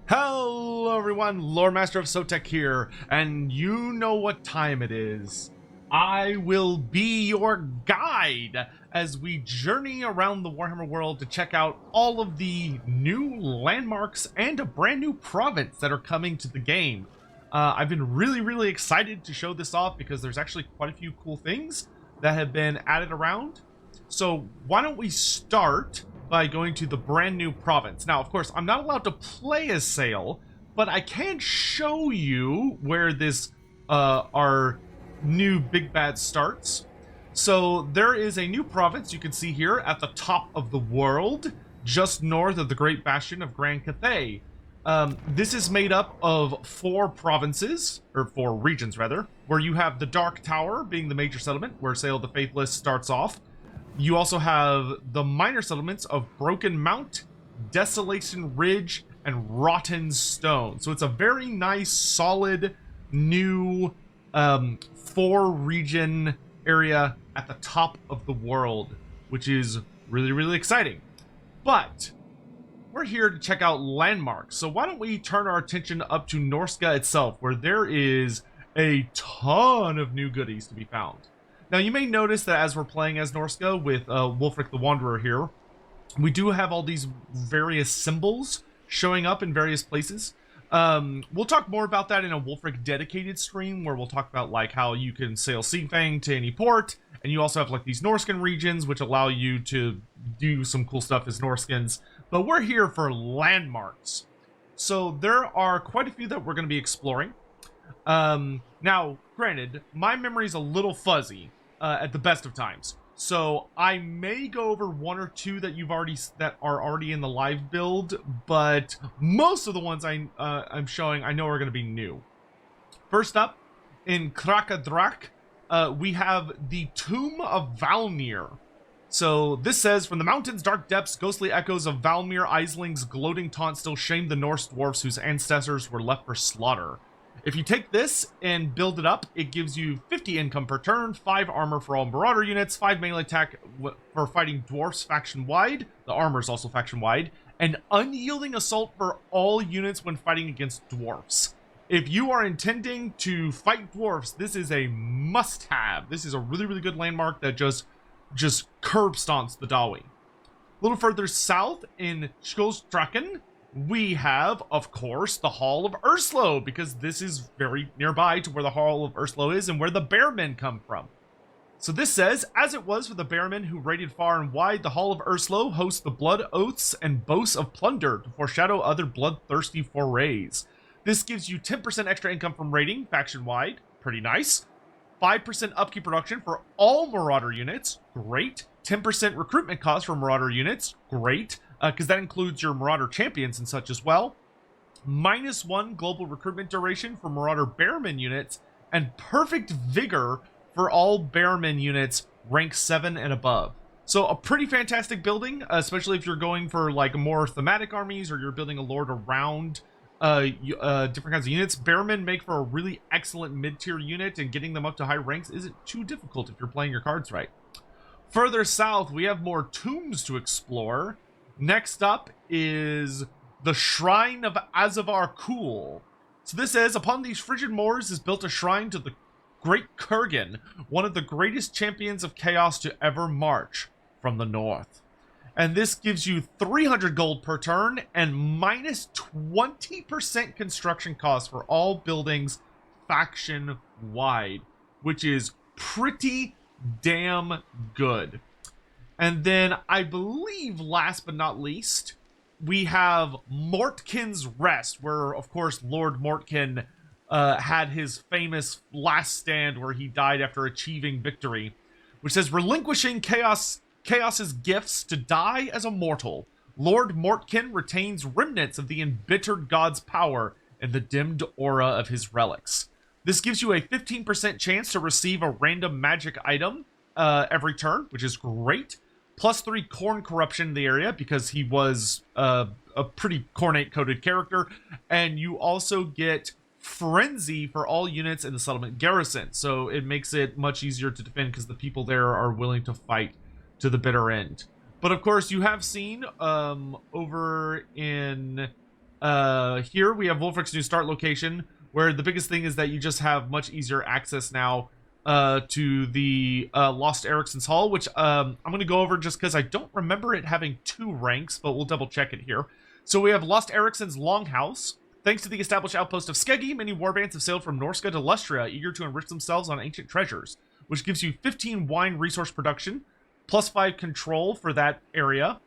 Hello everyone, Loremaster of Sotek here, and you know what time it is. I will be your guide as we journey around the Warhammer world to check out all of the new landmarks and a brand new province that are coming to the game. I've been really excited to show this off because there's actually quite a few cool things that have been added around. So why don't we start by going to the brand new province. Now, of course, I'm not allowed to play as Sail, but I can show you where this our new big bad starts. So there is a new province you can see here at the top of the world, just north of the Great Bastion of Grand Cathay. This is made up of four provinces, or four regions rather, where you have the Dark Tower being the major settlement, where Sail the Faithless starts off. You also have the minor settlements of Broken Mount, Desolation Ridge, and Rotten Stone. So it's a very nice, solid, new four region area at the top of the world, which is really exciting. But we're here to check out landmarks. So why don't we turn our attention up to Norsca itself, where there is a ton of new goodies to be found. Now, you may notice that as we're playing as Norsca with Wulfrik the Wanderer here, we do have all these various symbols showing up in various places. We'll talk more about that in a Wulfrik dedicated stream, where we'll talk about like how you can sail Seafang to any port, and you also have like these Norscan regions, which allow you to do some cool stuff as Norscans. But we're here for landmarks. So there are quite a few that we're going to be exploring. Now, granted, my memory's a little fuzzy. At the best of times, so I may go over one or two that are already in the live build, but most of the ones I'm showing I know are going to be new. First up, in Krakadrak, we have the Tomb of Valmir. So this says, from the mountain's dark depths, ghostly echoes of Valmir Isling's gloating taunt still shame the Norse dwarfs whose ancestors were left for slaughter. If you take this and build it up, it gives you 50 income per turn, 5 armor for all Marauder units, 5 melee attack for fighting dwarfs faction-wide, the armor is also faction-wide, and unyielding assault for all units when fighting against dwarfs. If you are intending to fight dwarfs, this is a must-have. This is a really good landmark that just curb stomps the Dawi. A little further south in Skjolstraken, we have, of course, the Hall of Urslo, because this is very nearby to where the Hall of Urslo is and where the Bearmen come from. So this says, as it was for the Bearmen who raided far and wide, the Hall of Urslo hosts the blood oaths and boasts of plunder to foreshadow other bloodthirsty forays. This gives you 10% extra income from raiding, faction-wide, pretty nice. 5% upkeep production for all Marauder units, great. 10% recruitment cost for Marauder units, great. Because that includes your Marauder champions and such as well. -1 global recruitment duration for Marauder Bearman units, and perfect vigor for all Bearman units rank 7 and above. So a pretty fantastic building, especially if you're going for like more thematic armies, or you're building a lord around different kinds of units. Bearmen make for a really excellent mid-tier unit, and getting them up to high ranks isn't too difficult if you're playing your cards right. Further south, we have more tombs to explore. Next up is the Shrine of Azavar Kul. So this says, upon these frigid moors is built a shrine to the Great Kurgan, one of the greatest champions of chaos to ever march from the north. And this gives you 300 gold per turn and -20% construction costs for all buildings faction-wide, which is pretty damn good. And then, I believe, last but not least, we have Mortkin's Rest, where, of course, Lord Mortkin had his famous last stand where he died after achieving victory, which says, relinquishing Chaos's gifts to die as a mortal, Lord Mortkin retains remnants of the embittered god's power and the dimmed aura of his relics. This gives you a 15% chance to receive a random magic item every turn, which is great. +3 Corn Corruption in the area, because he was a pretty cornate-coated character. And you also get Frenzy for all units in the settlement garrison. So it makes it much easier to defend, because the people there are willing to fight to the bitter end. But of course, you have seen over in Here we have Wulfrik's new start location, where the biggest thing is that you just have much easier access now to the Lost Ericsson's Hall, which I'm going to go over just because I don't remember it having 2 ranks, but we'll double check it here. So we have Lost Ericsson's Longhouse. Thanks to the established outpost of Skeggi, many warbands have sailed from Norsca to Lustria, eager to enrich themselves on ancient treasures, which gives you 15 wine resource production, plus 5 control for that area,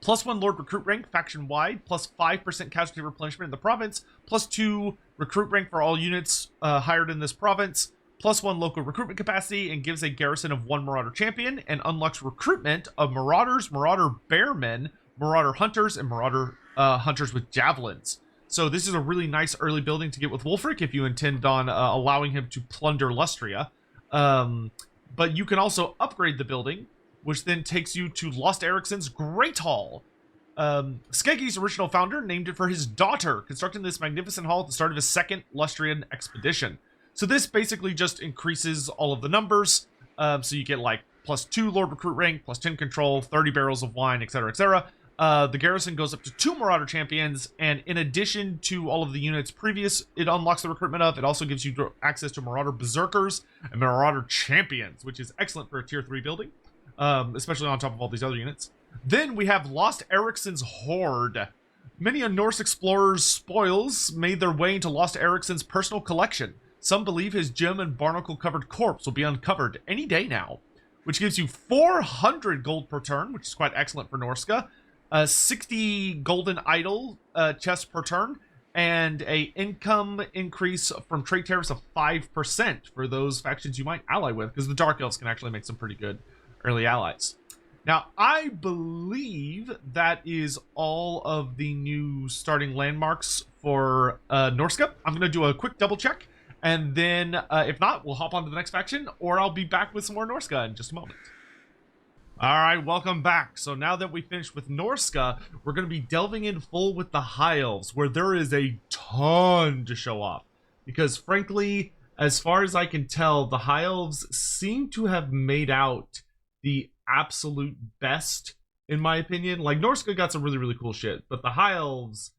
plus 1 Lord recruit rank faction-wide, plus 5% casualty replenishment in the province, plus 2 recruit rank for all units hired in this province, plus 1 local recruitment capacity, and gives a garrison of 1 Marauder champion, and unlocks recruitment of Marauders, Marauder Bearmen, Marauder Hunters, and Marauder Hunters with Javelins. So this is a really nice early building to get with Wulfrik if you intend on allowing him to plunder Lustria. But you can also upgrade the building, which then takes you to Lost Ericsson's Great Hall. Skeggi's original founder named it for his daughter, constructing this magnificent hall at the start of his 2nd Lustrian expedition. So this basically just increases all of the numbers. So you get like plus 2 Lord Recruit rank, plus 10 control, 30 barrels of wine, etc., etc. The garrison goes up to 2 Marauder champions, and in addition to all of the units previous, it unlocks the recruitment of, it also gives you access to Marauder Berserkers and Marauder Champions, which is excellent for a tier 3 building, especially on top of all these other units. Then we have Lost Ericsson's Hoard. Many a Norse explorer's spoils made their way into Lost Ericsson's personal collection. Some believe his gem and barnacle-covered corpse will be uncovered any day now, which gives you 400 gold per turn, which is quite excellent for Norsca. 60 golden idol chests per turn, and a income increase from trade tariffs of 5% for those factions you might ally with, because the Dark Elves can actually make some pretty good early allies. Now, I believe that is all of the new starting landmarks for Norsca. I'm going to do a quick double check, and then if not, we'll hop on to the next faction, or I'll be back with some more Norsca in just a moment. Alright, welcome back. So now that we finished with Norsca, we're going to be delving in full with the High Elves, where there is a ton to show off. Because frankly, as far as I can tell, the High Elves seem to have made out the absolute best, in my opinion. Like, Norsca got some really, really cool shit, but the High Elves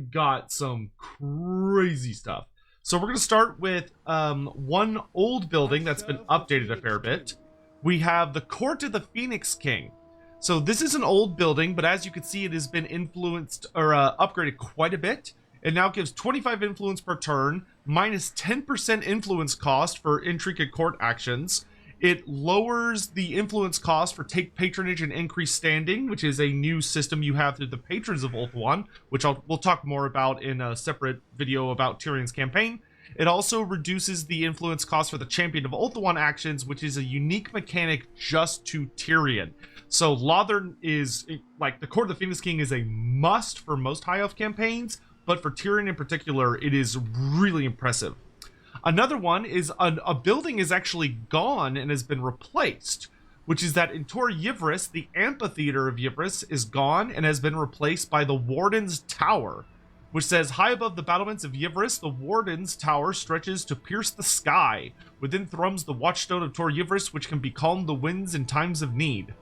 got some crazy stuff. So we're going to start with one old building that's been updated a fair bit. We have the Court of the Phoenix King. So this is an old building, but as you can see, it has been influenced or upgraded quite a bit. It now gives 25 influence per turn, minus 10% influence cost for intricate court actions. It lowers the influence cost for take patronage and increase standing, which is a new system you have through the patrons of Ulthuan, which we'll talk more about in a separate video about Tyrion's campaign. It also reduces the influence cost for the Champion of Ulthuan actions, which is a unique mechanic just to Tyrion. So Lothern is, like, the Court of the Phoenix King is a must for most High Elf campaigns, but for Tyrion in particular, it is really impressive. Another one is a building is actually gone and has been replaced, which is that in Tor Yivris, the Amphitheater of Yivris is gone and has been replaced by the Warden's Tower, which says, high above the battlements of Yivris, the Warden's Tower stretches to pierce the sky. Within thrums the Watchstone of Tor Yivris, which can becalm the winds in times of need.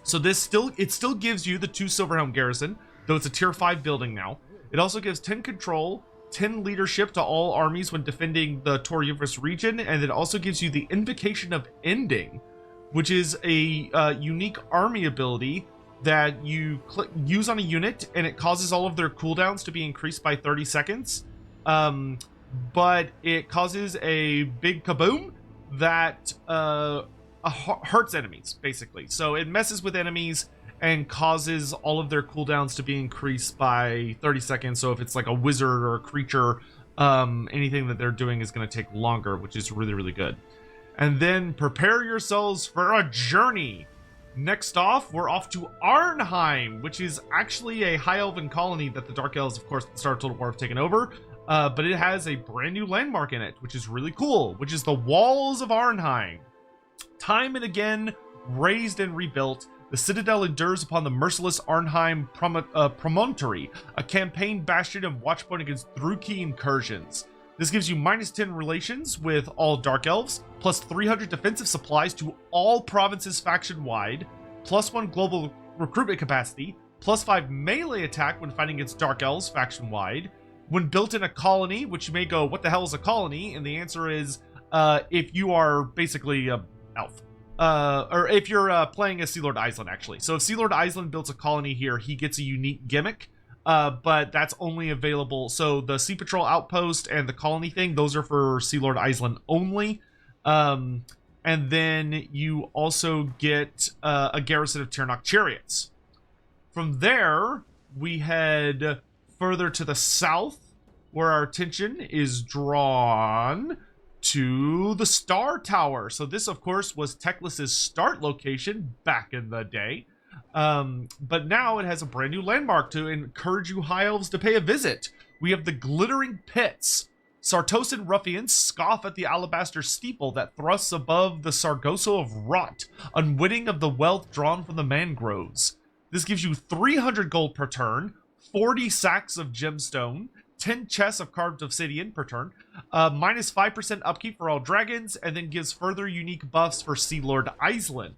So it still gives you the 2 Silverhelm garrison, though it's a tier 5 building now. It also gives 10 control, 10 leadership to all armies when defending the Tor Yivris region, and it also gives you the Invocation of Ending, which is a unique army ability that you use on a unit, and it causes all of their cooldowns to be increased by 30 seconds. But it causes a big kaboom that hurts enemies, basically. So it messes with enemies and causes all of their cooldowns to be increased by 30 seconds. So if it's like a wizard or a creature, anything that they're doing is going to take longer, which is really, really good. And then prepare yourselves for a journey. Next off, we're off to Arnheim, which is actually a High Elven colony that the Dark Elves, of course, at the start of Total War have taken over. But it has a brand new landmark in it, which is really cool, which is the Walls of Arnheim. Time and again, raised and rebuilt, the citadel endures upon the merciless Arnheim promontory, a campaign bastion of watchpoint against Druchii incursions. This gives you minus 10 relations with all Dark Elves, plus 300 defensive supplies to all provinces faction-wide, plus 1 global recruitment capacity, +5 melee attack when fighting against Dark Elves faction-wide. When built in a colony, which you may go, what the hell is a colony? And the answer is, if you are basically a elf. Or if you're playing as Sea Lord Island, actually. So if Sea Lord Island builds a colony here, he gets a unique gimmick. But that's only available. So the Sea Patrol Outpost and the colony thing, those are for Sea Lord Island only. And then you also get a garrison of Tirnoch chariots. From there, we head further to the south, where our attention is drawn to the Star Tower. So this, of course, was Teclis's start location back in the day. But now it has a brand new landmark to encourage you High Elves to pay a visit. We have the Glittering Pits. Sartosan ruffians scoff at the alabaster steeple that thrusts above the Sargoso of Rot, unwitting of the wealth drawn from the mangroves. This gives you 300 gold per turn, 40 sacks of gemstone, 10 chests of carved obsidian per turn, minus 5% upkeep for all dragons, and then gives further unique buffs for Sea Lord Island.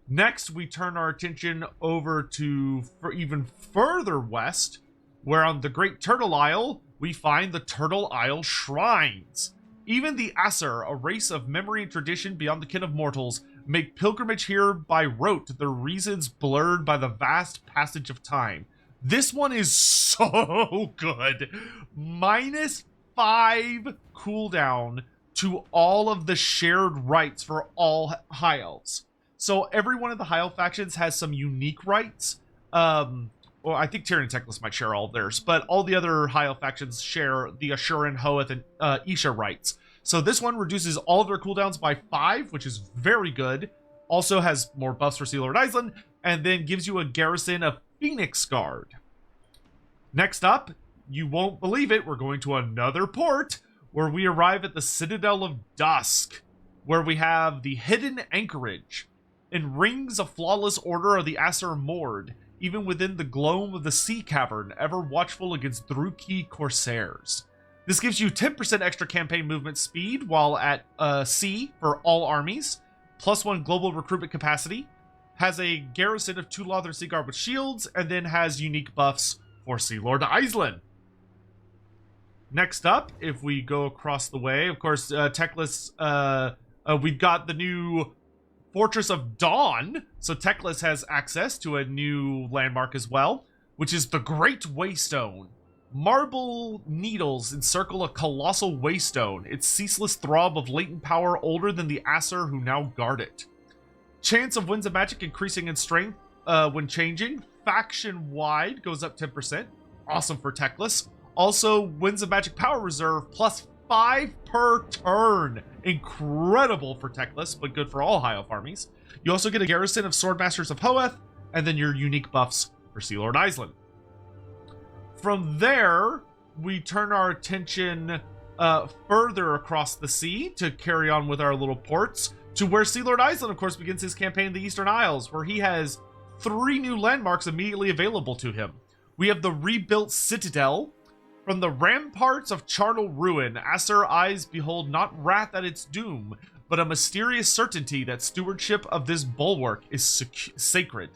Next, we turn our attention over to even further west, where on the Great Turtle Isle, we find the Turtle Isle Shrines. Even the Aesir, a race of memory and tradition beyond the ken of mortals, make pilgrimage here by rote, their reasons blurred by the vast passage of time. This one is so good. -5 cooldown to all of the shared rights for all High Elves. So every one of the High Elf factions has some unique rights. Well, I think Tyrion and Teclis might share all of theirs, but all the other High Elf factions share the Ashuran, Hoeth, and Isha rights. So this one reduces all of their cooldowns by 5, which is very good. Also has more buffs for Sea Lord Island, and then gives you a garrison of Phoenix Guard. Next up, you won't believe it, we're going to another port, where we arrive at the Citadel of Dusk, where we have the Hidden Anchorage. In rings of flawless order are the Aesir moored, even within the gloam of the sea cavern, ever watchful against Druki corsairs. This gives you 10% extra campaign movement speed while at sea for all armies, +1 global recruitment capacity, has a garrison of 2 Lothar Seaguard with shields, and then has unique buffs for Sea Lord Island. Next up, if we go across the way, of course, Teclis, we've got the new Fortress of Dawn, so Teclis has access to a new landmark as well, which is the Great Waystone. Marble needles encircle a colossal waystone, its ceaseless throb of latent power older than the Aesir who now guard it. Chance of Winds of Magic increasing in strength when changing. Faction-wide goes up 10%. Awesome for Teclis. Also, Winds of Magic Power Reserve +5 per turn. Incredible for Teclis, but good for all High Elf armies. You also get a garrison of Swordmasters of Hoeth, and then your unique buffs for Sea Lord Island. From there, we turn our attention further across the sea to carry on with our little ports, to where Sea Lord Island, of course, begins his campaign in the Eastern Isles, where he has 3 new landmarks immediately available to him. We have the rebuilt Citadel. From the ramparts of charnel ruin, Aesir eyes behold not wrath at its doom, but a mysterious certainty that stewardship of this bulwark is sacred.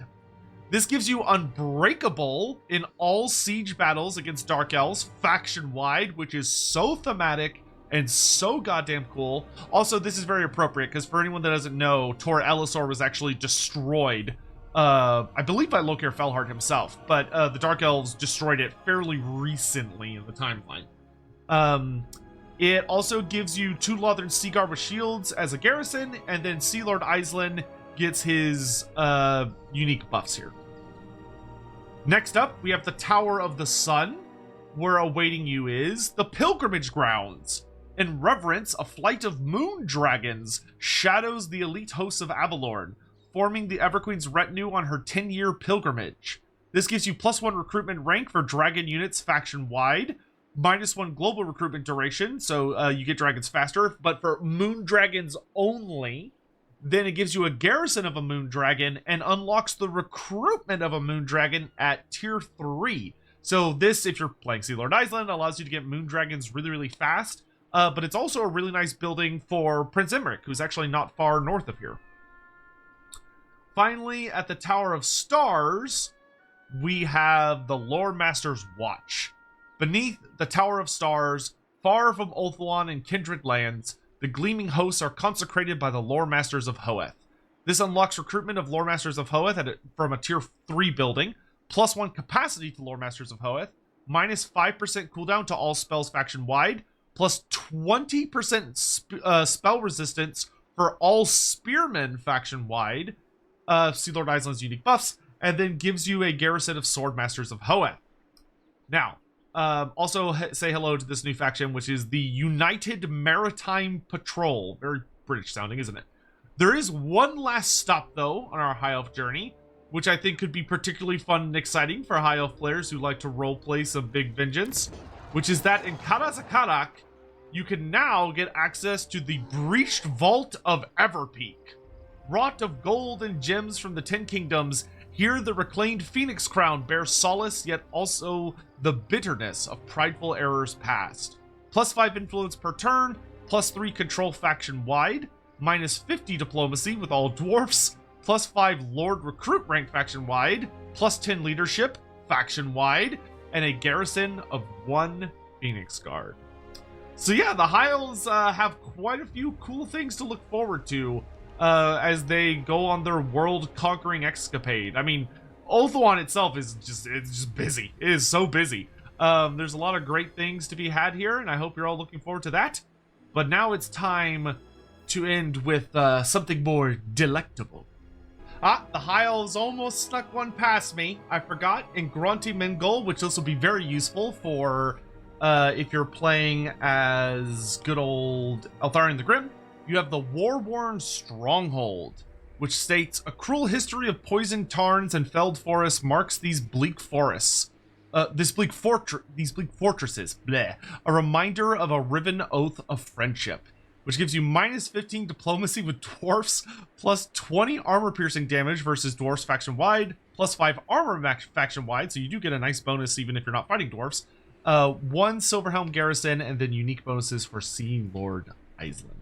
This gives you Unbreakable in all siege battles against Dark Elves, faction-wide, which is so thematic and so goddamn cool. Also, this is very appropriate, because for anyone that doesn't know, Tor Elisor was actually destroyed, I believe by Lokir Felhard himself, but the Dark Elves destroyed it fairly recently in the timeline. It also gives you 2 Lothern Seaguard with shields as a garrison, and then Sea Lord Island gets his unique buffs here. Next up, we have the Tower of the Sun, where awaiting you is the Pilgrimage Grounds. In reverence, a flight of moon dragons shadows the elite hosts of Avalorn, forming the Everqueen's retinue on her 10-year pilgrimage. This gives you +1 recruitment rank for dragon units faction-wide, -1 global recruitment duration, so you get dragons faster, but for moon dragons only. Then it gives you a garrison of a moon dragon and unlocks the recruitment of a moon dragon at tier 3. So this, if you're playing Sea Lord Island, allows you to get moon dragons really, really fast, but it's also a really nice building for Prince Emmerich, who's actually not far north of here. finally, at the Tower of Stars, we have the Loremaster's Watch. Beneath the Tower of Stars, far from Ulthuan and kindred lands, the gleaming hosts are consecrated by the Loremasters of Hoeth. This unlocks recruitment of Loremasters of Hoeth from a tier 3 building, +1 capacity to Loremasters of Hoeth, -5% cooldown to all spells faction-wide, plus 20% spell resistance for all spearmen faction-wide, Sea Lord Island's unique buffs, and then gives you a garrison of Swordmasters of Hoeth. Now, also say hello to this new faction, which is the United Maritime Patrol. Very British sounding, isn't it? There is one last stop, though, on our High Elf journey, which I think could be particularly fun and exciting for High Elf players who like to roleplay some big vengeance, which is that in Karazakarak, you can now get access to the Breached Vault of Everpeak. Wrought of gold and gems from the 10 Kingdoms, here the reclaimed Phoenix Crown bears solace, yet also the bitterness of prideful errors past. +5 influence per turn, +3 control faction-wide, -50 diplomacy with all dwarfs, +5 Lord Recruit rank faction-wide, +10 leadership faction-wide, and a garrison of 1 Phoenix Guard. So yeah, the High Elves have quite a few cool things to look forward to as they go on their world-conquering escapade. I mean, Ulthuan itself is just busy. It is so busy. There's a lot of great things to be had here, and I hope you're all looking forward to that. But now it's time to end with something more delectable. The High Elves almost snuck one past me. I forgot in Grunty Mingol, which this will be very useful for if you're playing as good old Eltharion the Grim. You have the War-worn Stronghold, which states, a cruel history of poisoned tarns and felled forests marks these bleak forests. These bleak fortresses, bleh, a reminder of a riven oath of friendship, which gives you -15 diplomacy with dwarfs, +20 armor-piercing damage versus dwarfs faction-wide, +5 armor faction-wide, so you do get a nice bonus even if you're not fighting dwarfs, 1 Silverhelm garrison, and then unique bonuses for Sea Lord Island.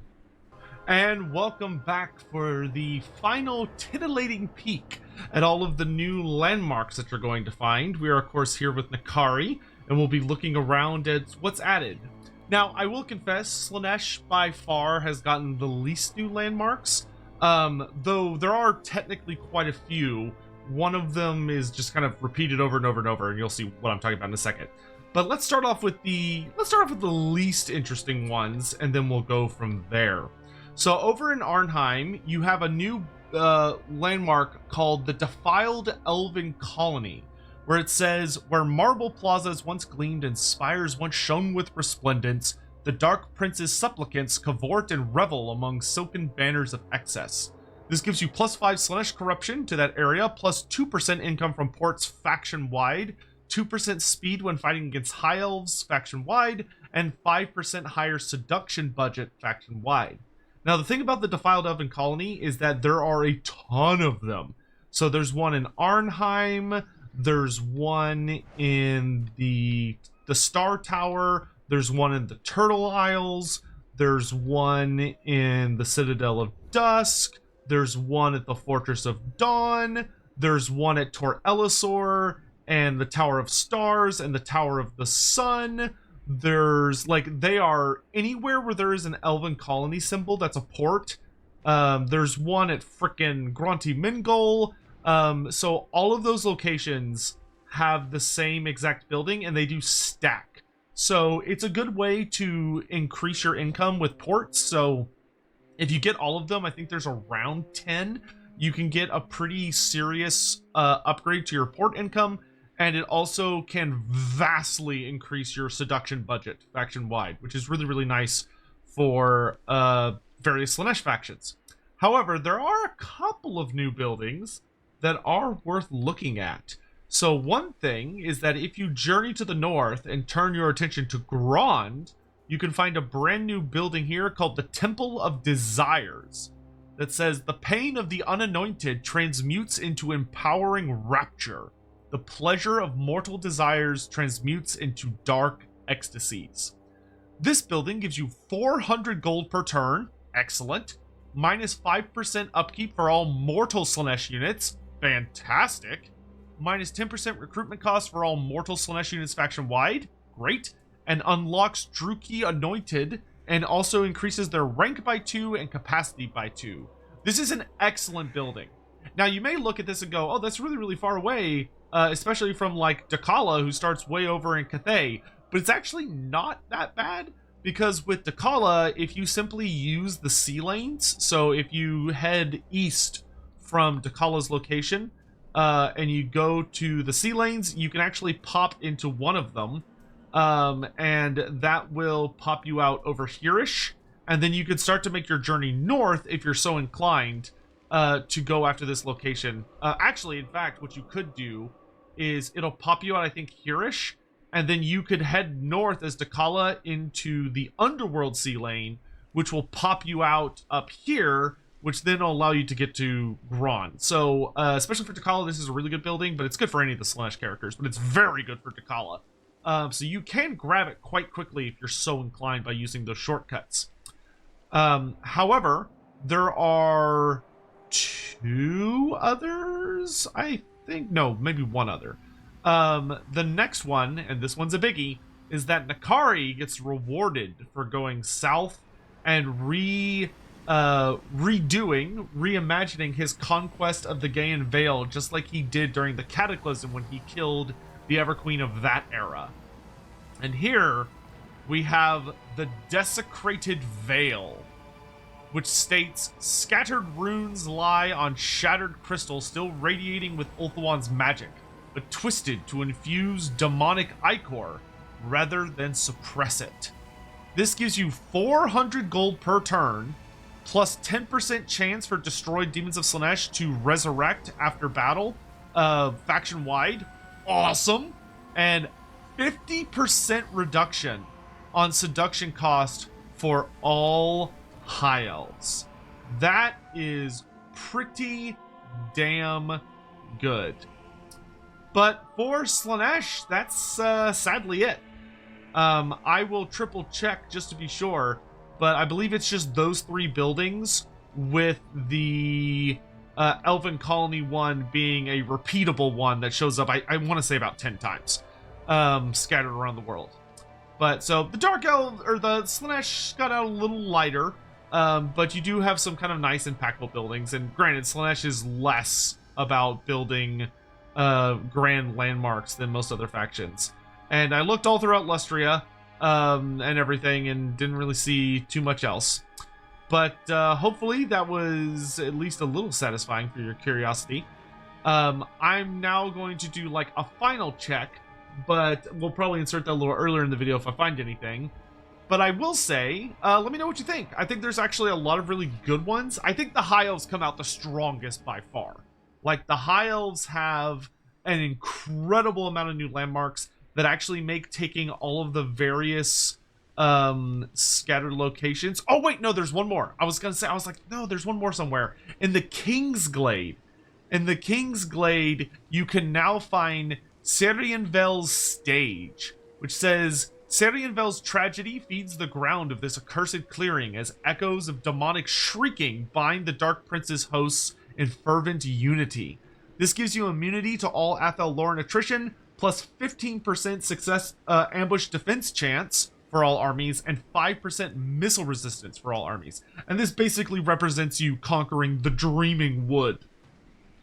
And welcome back for the final titillating peek at all of the new landmarks that you're going to find. We are, of course, here with Nakari, and we'll be looking around at what's added. Now, I will confess, Slaanesh by far has gotten the least new landmarks, though there are technically quite a few. One of them is just kind of repeated over and over and over, and you'll see what I'm talking about in a second. But let's start off with the least interesting ones, and then we'll go from there. So over in Arnheim, you have a new landmark called the Defiled Elven Colony, where it says, where marble plazas once gleamed and spires once shone with resplendence, the Dark Prince's supplicants cavort and revel among silken banners of excess. This gives you +5 Slaanesh corruption to that area, +2% income from ports faction-wide, 2% speed when fighting against High Elves faction-wide, and 5% higher seduction budget faction-wide. Now, the thing about the Defiled Elven Colony is that there are a ton of them. So there's one in Arnheim, there's one in the Star Tower, there's one in the Turtle Isles, there's one in the Citadel of Dusk, there's one at the Fortress of Dawn, there's one at Tor Elisor, and the Tower of Stars, and the Tower of the Sun. There's, like, they are anywhere where there is an Elven Colony symbol that's a port. There's one at frickin' Grunty Mingol. So all of those locations have the same exact building, and they do stack. So it's a good way to increase your income with ports. So if you get all of them, I think there's around 10, you can get a pretty serious upgrade to your port income. And it also can vastly increase your seduction budget faction-wide, which is really, really nice for various Slaanesh factions. However, there are a couple of new buildings that are worth looking at. So one thing is that if you journey to the north and turn your attention to Grond, you can find a brand new building here called the Temple of Desires that says, the pain of the unanointed transmutes into empowering rapture. The pleasure of mortal desires transmutes into dark ecstasies. This building gives you 400 gold per turn, excellent, minus 5% upkeep for all mortal Slaanesh units. Fantastic. Minus 10% recruitment cost for all mortal Slaanesh units faction-wide. Great. And unlocks Druki Anointed, and also increases their rank by 2 and capacity by 2. This is an excellent building. Now, you may look at this and go, oh, that's really, really far away, especially from, like, Dakala, who starts way over in Cathay. But it's actually not that bad, because with Dakala, if you simply use the sea lanes, so if you head east from Dakala's location, and you go to the sea lanes, you can actually pop into one of them, and that will pop you out over here-ish, and then you could start to make your journey north if you're so inclined to go after this location. Actually, in fact, what you could do is it'll pop you out, I think, here-ish, and then you could head north as Dakala into the Underworld Sea Lane, which will pop you out up here, which then will allow you to get to Gron. So, especially for Dakala, this is a really good building, but it's good for any of the Slaanesh characters, but it's very good for Dakala. So you can grab it quite quickly if you're so inclined by using those shortcuts. However, there are 2 others, I think. No, maybe 1 other. The next one, and this one's a biggie, is that Nakari gets rewarded for going south and reimagining his conquest of the Gaian Vale, just like he did during the Cataclysm when he killed the Everqueen of that era. And here we have the Desecrated Vale, which states, scattered runes lie on shattered crystal still radiating with Ulthuan's magic, but twisted to infuse demonic ichor rather than suppress it. This gives you 400 gold per turn, plus 10% chance for destroyed demons of Slaanesh to resurrect after battle, faction-wide. Awesome. And 50% reduction on seduction cost for all High Elves. That is pretty damn good. But for Slaanesh, that's sadly it. I will triple check just to be sure, but I believe it's just those 3 buildings, with the Elven Colony one being a repeatable one that shows up, I want to say about 10 times, scattered around the world. But so the Dark Elf, or the Slaanesh, got out a little lighter, but you do have some kind of nice impactful buildings, and granted, Slaanesh is less about building grand landmarks than most other factions. And I looked all throughout Lustria and everything, and didn't really see too much else. But hopefully that was at least a little satisfying for your curiosity. I'm now going to do like a final check, but we'll probably insert that a little earlier in the video if I find anything. But I will say, let me know what you think. I think there's actually a lot of really good ones. I think the High Elves come out the strongest by far. Like, the High Elves have an incredible amount of new landmarks that actually make taking all of the various scattered locations. Oh, wait, no, there's one more. I was like, no, there's one more somewhere. In the Kingsglade. In the Kingsglade, you can now find Serienvel's stage, which says, Serienvel's tragedy feeds the ground of this accursed clearing as echoes of demonic shrieking bind the Dark Prince's hosts in fervent unity. This gives you immunity to all Athel Lauren attrition, plus 15% success ambush defense chance for all armies, and 5% missile resistance for all armies. And this basically represents you conquering the Dreaming Wood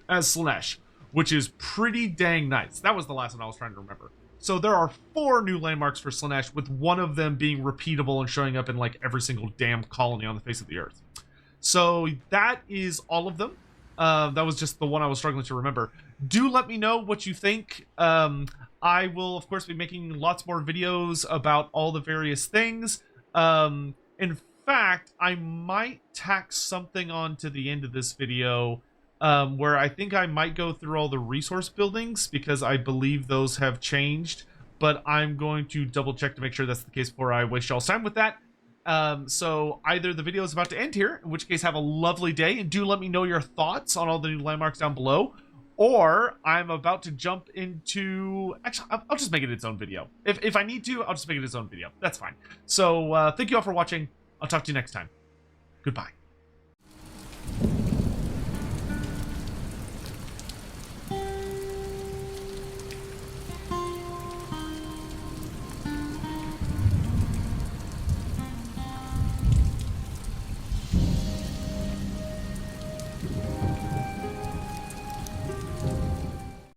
as Slaanesh, which is pretty dang nice. That was the last one I was trying to remember. So there are 4 new landmarks for Slaanesh, with one of them being repeatable and showing up in like every single damn colony on the face of the earth. So that is all of them. That was just the one I was struggling to remember. Do let me know what you think. I will, of course, be making lots more videos about all the various things. In fact, I might tack something on to the end of this video where I think I might go through all the resource buildings, because I believe those have changed. But I'm going to double check to make sure that's the case before I waste y'all's time with that. So either the video is about to end here, in which case have a lovely day, and do let me know your thoughts on all the new landmarks down below, or I'm about to jump into, actually, I'll just make it its own video. If I need to, I'll just make it its own video. That's fine. So thank you all for watching. I'll talk to you next time. Goodbye.